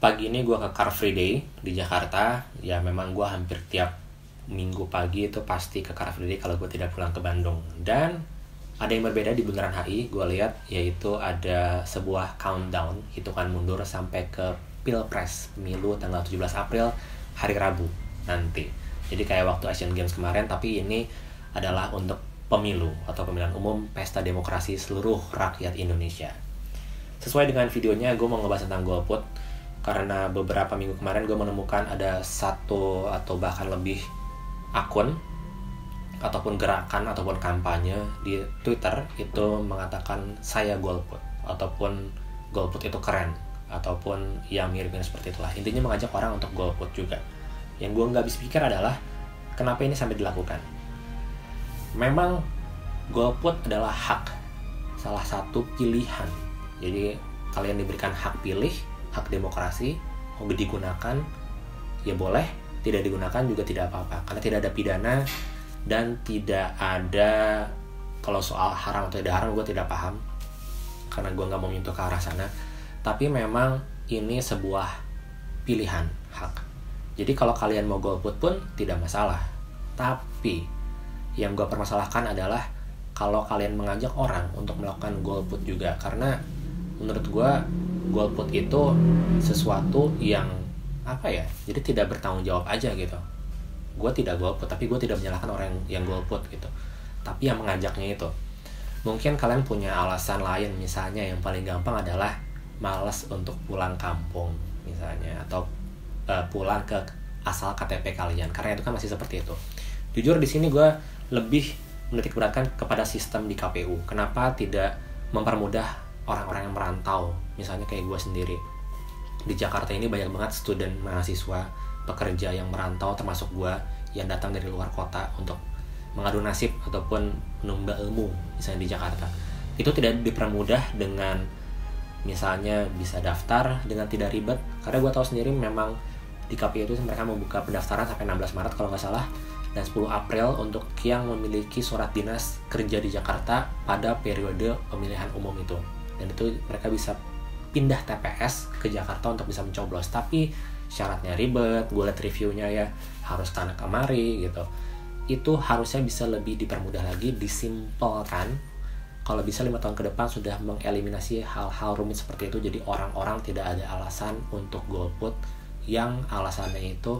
Pagi ini gue ke Car Free Day di Jakarta. Ya memang gue hampir tiap minggu pagi itu pasti ke Car Free Day kalau gue tidak pulang ke Bandung. Dan ada yang berbeda di Bundaran HI, gue lihat, yaitu ada sebuah countdown, hitungan mundur sampai ke Pilpres, pemilu tanggal 17 April, hari Rabu nanti. Jadi kayak waktu Asian Games kemarin, tapi ini adalah untuk pemilu atau pemilihan umum pesta demokrasi seluruh rakyat Indonesia. Sesuai dengan videonya, gue mau ngebahas tentang golput. Karena beberapa minggu kemarin gue menemukan ada satu atau bahkan lebih akun ataupun gerakan ataupun kampanye di Twitter itu mengatakan saya golput ataupun golput itu keren ataupun yang mirip-mirip seperti itulah. Intinya mengajak orang untuk golput juga. Yang gue nggak bisa pikir adalah kenapa ini sampai dilakukan. Memang golput adalah hak, salah satu pilihan. Jadi kalian diberikan hak pilih, hak demokrasi, mau digunakan ya boleh, tidak digunakan juga tidak apa-apa, karena tidak ada pidana dan tidak ada, kalau soal haram atau tidak haram gue tidak paham karena gue nggak mau menyentuh ke arah sana. Tapi memang ini sebuah pilihan hak. Jadi kalau kalian mau golput pun tidak masalah. Tapi yang gue permasalahkan adalah kalau kalian mengajak orang untuk melakukan golput juga, karena menurut gue golput itu sesuatu yang apa ya, jadi tidak bertanggung jawab aja gitu. Gue tidak golput, tapi gue tidak menyalahkan orang yang golput gitu, tapi yang mengajaknya itu. Mungkin kalian punya alasan lain, misalnya yang paling gampang adalah malas untuk pulang kampung misalnya, atau pulang ke asal KTP kalian, karena itu kan masih seperti itu. Jujur di sini gue lebih menitik beratkan kepada sistem di KPU. Kenapa tidak mempermudah orang-orang yang merantau, misalnya kayak gue sendiri. Di Jakarta ini banyak banget student, mahasiswa, pekerja yang merantau, termasuk gue yang datang dari luar kota untuk mengadu nasib ataupun menimba ilmu, misalnya di Jakarta. Itu tidak dipermudah dengan misalnya bisa daftar dengan tidak ribet, karena gue tahu sendiri memang di KPU itu mereka membuka pendaftaran sampai 16 Maret kalau nggak salah, dan 10 April untuk yang memiliki surat dinas kerja di Jakarta pada periode pemilihan umum itu. Dan itu mereka bisa pindah TPS ke Jakarta untuk bisa mencoblos, tapi syaratnya ribet. Gue liat reviewnya ya, harus tanah kemari gitu. Itu harusnya bisa lebih dipermudah lagi, disimpelkan. Kalau bisa 5 tahun ke depan sudah mengeliminasi hal-hal rumit seperti itu, jadi orang-orang tidak ada alasan untuk golput yang alasannya itu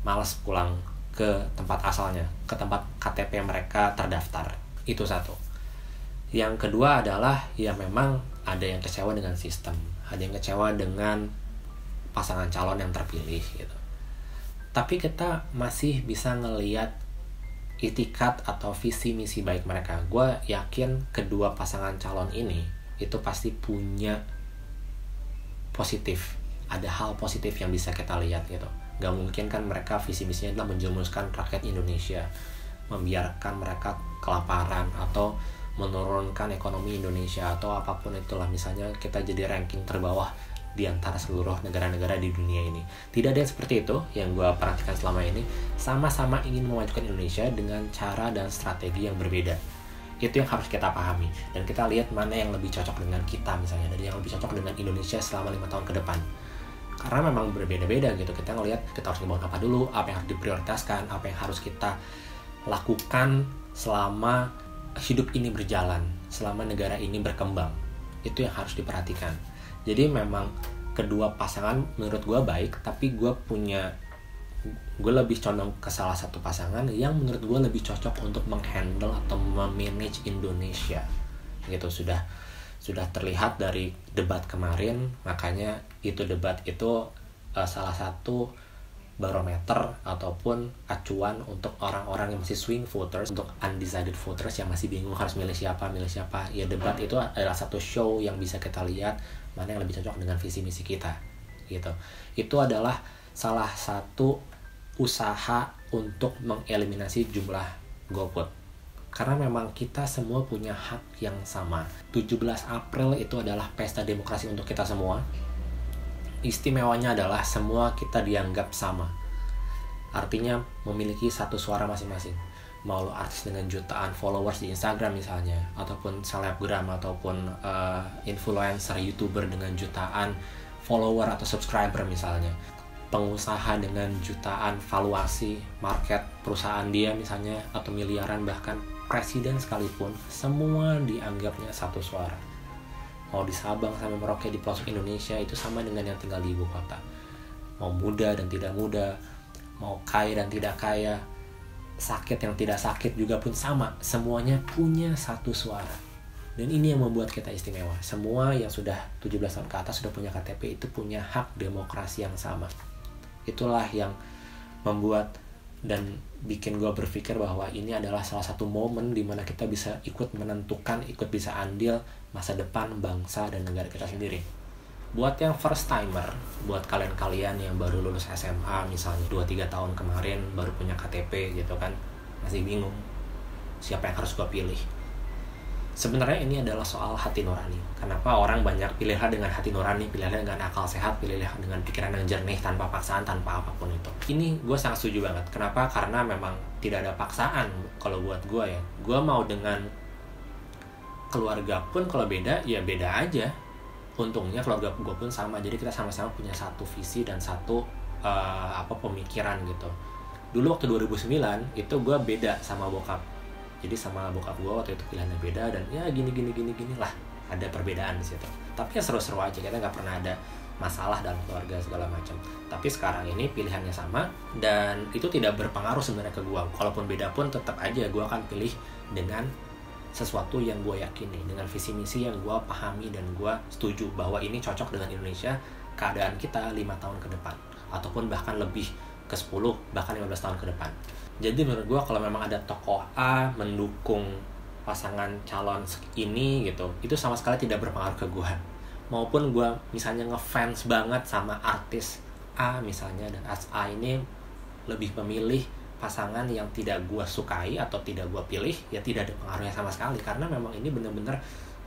malas pulang ke tempat asalnya, ke tempat KTP mereka terdaftar. Itu satu. Yang kedua adalah ya memang ada yang kecewa dengan sistem, ada yang kecewa dengan pasangan calon yang terpilih gitu. Tapi kita masih bisa ngelihat itikat atau visi misi baik mereka. Gue yakin kedua pasangan calon ini itu pasti punya positif, ada hal positif yang bisa kita lihat gitu. Gak mungkin kan mereka visi misinya adalah menjerumuskan rakyat Indonesia, membiarkan mereka kelaparan atau menurunkan ekonomi Indonesia atau apapun itulah, misalnya kita jadi ranking terbawah di antara seluruh negara-negara di dunia ini. Tidak ada yang seperti itu yang gue perhatikan selama ini. Sama-sama ingin memajukan Indonesia dengan cara dan strategi yang berbeda. Itu yang harus kita pahami, dan kita lihat mana yang lebih cocok dengan kita misalnya, dan yang lebih cocok dengan Indonesia selama 5 tahun ke depan. Karena memang berbeda-beda gitu. Kita ngelihat kita harus ngebangun apa dulu, apa yang harus diprioritaskan, apa yang harus kita lakukan selama hidup ini berjalan, selama negara ini berkembang. Itu yang harus diperhatikan. Jadi memang kedua pasangan menurut gue baik, tapi gue lebih condong ke salah satu pasangan yang menurut gue lebih cocok untuk menghandle atau memanage Indonesia gitu. Sudah terlihat dari debat kemarin, makanya itu debat itu salah satu barometer ataupun acuan untuk orang-orang yang masih swing voters, untuk undecided voters yang masih bingung harus milih siapa. Ya debat itu adalah satu show yang bisa kita lihat mana yang lebih cocok dengan visi misi kita gitu. Itu adalah salah satu usaha untuk mengeliminasi jumlah golput. Karena memang kita semua punya hak yang sama. 17 April itu adalah pesta demokrasi untuk kita semua. Istimewanya adalah semua kita dianggap sama. Artinya memiliki satu suara masing-masing. Mau lo artis dengan jutaan followers di Instagram misalnya, ataupun selebgram, ataupun influencer, youtuber dengan jutaan follower atau subscriber misalnya, pengusaha dengan jutaan valuasi market perusahaan dia misalnya, atau miliaran, bahkan presiden sekalipun, semua dianggapnya satu suara. Mau di Sabang sampai Merauke di pelosok Indonesia itu sama dengan yang tinggal di ibu kota. Mau muda dan tidak muda, mau kaya dan tidak kaya, sakit yang tidak sakit juga pun sama. Semuanya punya satu suara. Dan ini yang membuat kita istimewa. Semua yang sudah 17 tahun ke atas sudah punya KTP itu punya hak demokrasi yang sama. Itulah yang membuat dan bikin gue berpikir bahwa ini adalah salah satu momen di mana kita bisa ikut menentukan, ikut bisa andil masa depan bangsa dan negara kita sendiri. Buat yang first timer, buat kalian-kalian yang baru lulus SMA misalnya 2-3 tahun kemarin, baru punya KTP gitu kan, masih bingung siapa yang harus gue pilih. Sebenarnya ini adalah soal hati nurani. Kenapa orang banyak pilihlah dengan hati nurani, pilihlah dengan akal sehat, pilihlah dengan pikiran yang jernih, tanpa paksaan, tanpa apapun itu. Ini gue sangat setuju banget. Kenapa? Karena memang tidak ada paksaan kalau buat gue ya. Gue mau dengan keluarga pun kalau beda, ya beda aja. Untungnya keluarga gue pun sama. Jadi kita sama-sama punya satu visi dan satu pemikiran gitu. Dulu waktu 2009 itu gue beda sama bokap. Jadi sama bokap gue waktu itu pilihannya beda, dan ya gini lah, ada perbedaan di situ. Tapi ya seru-seru aja, kita nggak pernah ada masalah dalam keluarga segala macam. Tapi sekarang ini pilihannya sama, dan itu tidak berpengaruh sebenarnya ke gue. Kalaupun beda pun tetap aja gue akan pilih dengan sesuatu yang gue yakini, dengan visi misi yang gue pahami dan gue setuju bahwa ini cocok dengan Indonesia, keadaan kita 5 tahun ke depan, ataupun bahkan lebih ke 10 bahkan 15 tahun ke depan. Jadi menurut gue kalau memang ada tokoh A mendukung pasangan calon ini gitu, itu sama sekali tidak berpengaruh ke gue. Maupun gue misalnya ngefans banget sama artis A misalnya, dan A ini lebih memilih pasangan yang tidak gue sukai atau tidak gue pilih, ya tidak ada pengaruhnya sama sekali. Karena memang ini benar-benar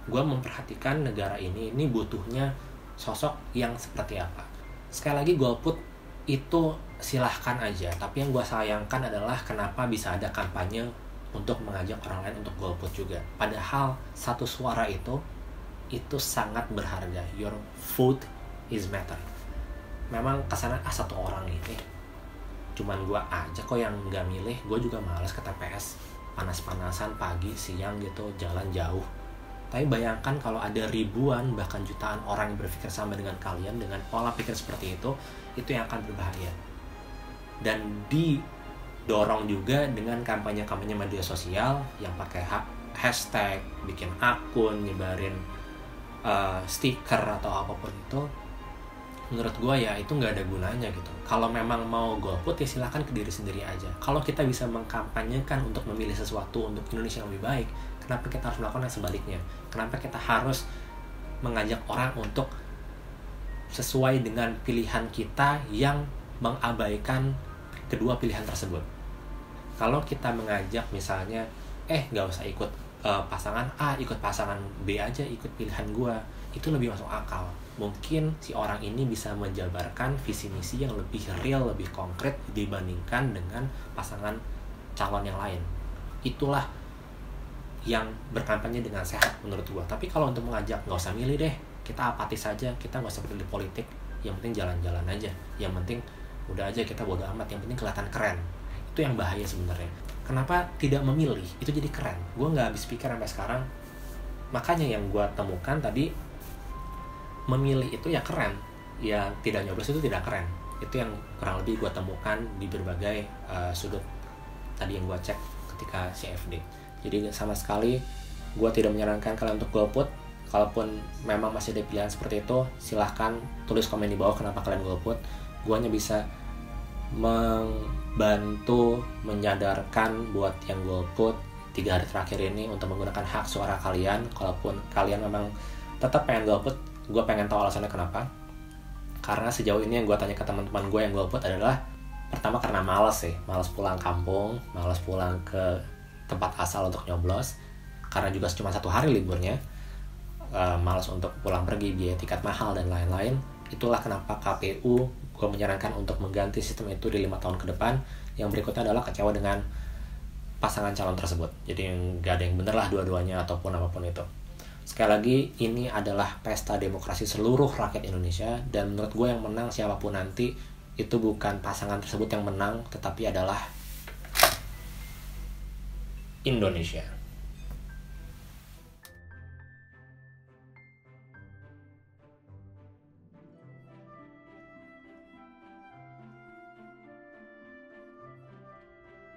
gue memperhatikan negara ini butuhnya sosok yang seperti apa. Sekali lagi golput itu silahkan aja, tapi yang gue sayangkan adalah kenapa bisa ada kampanye untuk mengajak orang lain untuk golput juga. Padahal satu suara itu sangat berharga. Your vote is matter. Memang kesana satu orang ini, cuman gue aja kok yang nggak milih. Gue juga malas ke TPS, panas-panasan pagi siang gitu, jalan jauh. Tapi bayangkan kalau ada ribuan bahkan jutaan orang yang berpikir sama dengan kalian, dengan pola pikir seperti itu yang akan berbahaya. Dan didorong juga dengan kampanye-kampanye media sosial yang pakai hashtag, bikin akun, nyebarin stiker atau apapun itu. Menurut gue ya itu nggak ada gunanya gitu. Kalau memang mau golput ya silahkan ke diri sendiri aja. Kalau kita bisa mengkampanyekan untuk memilih sesuatu untuk Indonesia yang lebih baik, kenapa kita harus melakukan yang sebaliknya? Kenapa kita harus mengajak orang untuk sesuai dengan pilihan kita yang mengabaikan kedua pilihan tersebut? Kalau kita mengajak misalnya, nggak usah ikut pasangan A, ikut pasangan B aja, ikut pilihan gua, itu lebih masuk akal. Mungkin si orang ini bisa menjabarkan visi misi yang lebih real, lebih konkret dibandingkan dengan pasangan calon yang lain. Itulah yang berkampanye dengan sehat menurut gua. Tapi kalau untuk mengajak, nggak usah milih deh, kita apatis saja, kita nggak usah peduli politik, yang penting jalan-jalan aja, yang penting udah aja kita bodo amat, yang penting kelihatan keren. Itu yang bahaya sebenarnya. Kenapa tidak memilih? Itu jadi keren. Gue nggak habis pikir sampai sekarang. Makanya yang gue temukan tadi, memilih itu ya keren, ya tidak nyoblos itu tidak keren. Itu yang kurang lebih gue temukan di berbagai sudut tadi yang gue cek ketika CFD. Jadi sama sekali gue tidak menyarankan kalian untuk golput. Kalaupun memang masih ada pilihan seperti itu, silahkan tulis komen di bawah kenapa kalian golput. Gue hanya bisa membantu menyadarkan buat yang golput 3 hari terakhir ini untuk menggunakan hak suara kalian. Kalaupun kalian memang tetap pengen golput, gue pengen tahu alasannya kenapa. Karena sejauh ini yang gue tanya ke teman-teman gue yang golput adalah, pertama karena malas pulang kampung, malas pulang ke tempat asal untuk nyoblos, karena juga cuma 1 hari liburnya, malas untuk pulang pergi, biaya tiket mahal dan lain-lain. Itulah kenapa KPU gue menyarankan untuk mengganti sistem itu di 5 tahun ke depan. Yang berikutnya adalah kecewa dengan pasangan calon tersebut. Jadi gak ada yang bener lah dua-duanya ataupun apapun itu. Sekali lagi, ini adalah pesta demokrasi seluruh rakyat Indonesia, dan menurut gue yang menang siapapun nanti, itu bukan pasangan tersebut yang menang, tetapi adalah Indonesia.